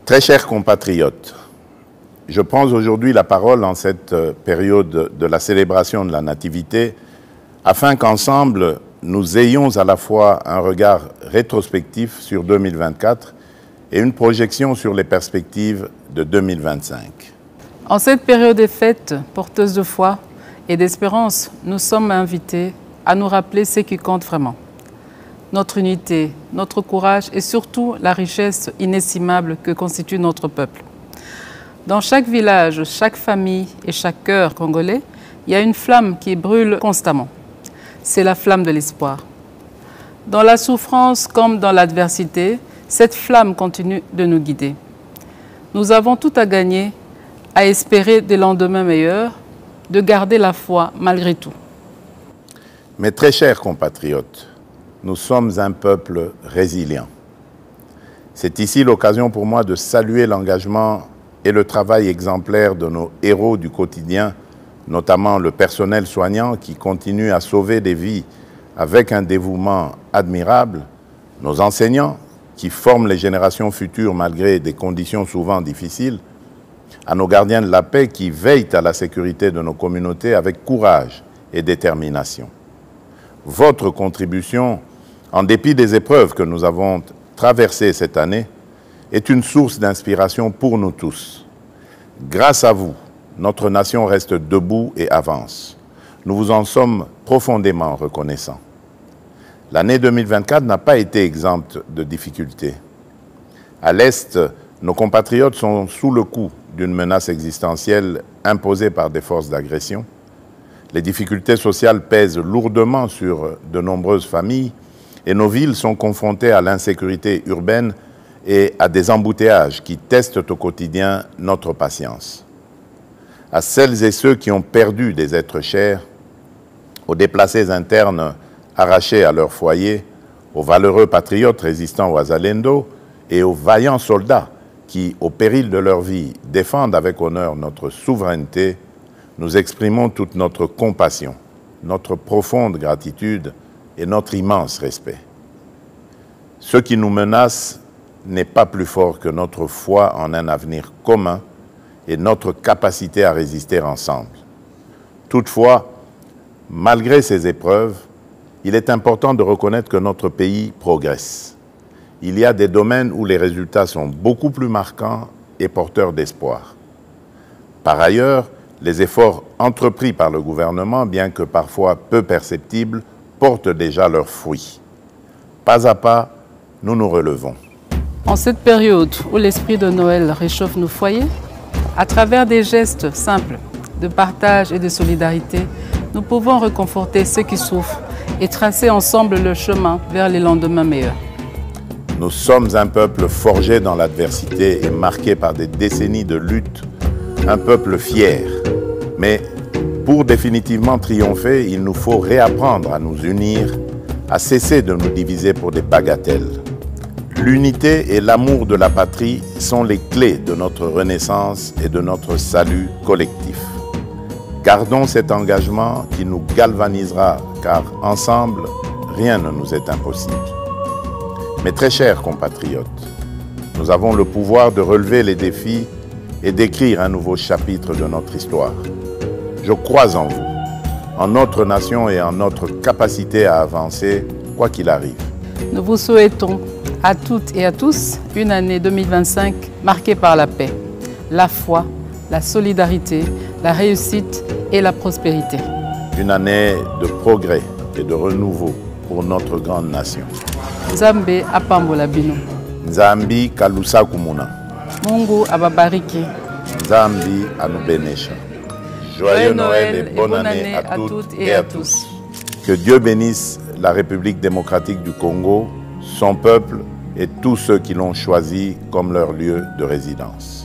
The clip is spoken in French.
Très chers compatriotes, je prends aujourd'hui la parole en cette période de la célébration de la Nativité afin qu'ensemble, nous ayons à la fois un regard rétrospectif sur 2024 et une projection sur les perspectives de 2025. En cette période des fêtes, porteuse de foi et d'espérance, nous sommes invités à nous rappeler ce qui compte vraiment. Notre unité, notre courage et surtout la richesse inestimable que constitue notre peuple. Dans chaque village, chaque famille et chaque cœur congolais, il y a une flamme qui brûle constamment. C'est la flamme de l'espoir. Dans la souffrance comme dans l'adversité, cette flamme continue de nous guider. Nous avons tout à gagner à espérer des lendemains meilleurs, de garder la foi malgré tout. Mes très chers compatriotes, nous sommes un peuple résilient. C'est ici l'occasion pour moi de saluer l'engagement et le travail exemplaire de nos héros du quotidien, notamment le personnel soignant qui continue à sauver des vies avec un dévouement admirable, nos enseignants qui forment les générations futures malgré des conditions souvent difficiles, à nos gardiens de la paix qui veillent à la sécurité de nos communautés avec courage et détermination. Votre contribution, en dépit des épreuves que nous avons traversées cette année, est une source d'inspiration pour nous tous. Grâce à vous, notre nation reste debout et avance. Nous vous en sommes profondément reconnaissants. L'année 2024 n'a pas été exempte de difficultés. À l'Est, nos compatriotes sont sous le coup d'une menace existentielle imposée par des forces d'agression. Les difficultés sociales pèsent lourdement sur de nombreuses familles et nos villes sont confrontées à l'insécurité urbaine et à des embouteillages qui testent au quotidien notre patience. À celles et ceux qui ont perdu des êtres chers, aux déplacés internes arrachés à leur foyer, aux valeureux patriotes résistant aux Wazalendo et aux vaillants soldats qui, au péril de leur vie, défendent avec honneur notre souveraineté, nous exprimons toute notre compassion, notre profonde gratitude et notre immense respect. Ce qui nous menace n'est pas plus fort que notre foi en un avenir commun et notre capacité à résister ensemble. Toutefois, malgré ces épreuves, il est important de reconnaître que notre pays progresse. Il y a des domaines où les résultats sont beaucoup plus marquants et porteurs d'espoir. Par ailleurs, les efforts entrepris par le gouvernement, bien que parfois peu perceptibles, portent déjà leurs fruits. Pas à pas, nous nous relevons. En cette période où l'esprit de Noël réchauffe nos foyers, à travers des gestes simples de partage et de solidarité, nous pouvons réconforter ceux qui souffrent et tracer ensemble le chemin vers les lendemains meilleurs. Nous sommes un peuple forgé dans l'adversité et marqué par des décennies de lutte, un peuple fier. Mais pour définitivement triompher, il nous faut réapprendre à nous unir, à cesser de nous diviser pour des bagatelles. L'unité et l'amour de la patrie sont les clés de notre renaissance et de notre salut collectif. Gardons cet engagement qui nous galvanisera, car ensemble, rien ne nous est impossible. Mes très chers compatriotes, nous avons le pouvoir de relever les défis et d'écrire un nouveau chapitre de notre histoire. Je crois en vous, en notre nation et en notre capacité à avancer, quoi qu'il arrive. Nous vous souhaitons à toutes et à tous une année 2025 marquée par la paix, la foi, la solidarité, la réussite et la prospérité. Une année de progrès et de renouveau pour notre grande nation. Nzambe apambola bino. Nzambi kalusa kumuna. Mungu ababariki. Nzambi anubenesha. Joyeux Noël et bonne année à toutes et à tous. Que Dieu bénisse la République démocratique du Congo, son peuple et tous ceux qui l'ont choisi comme leur lieu de résidence.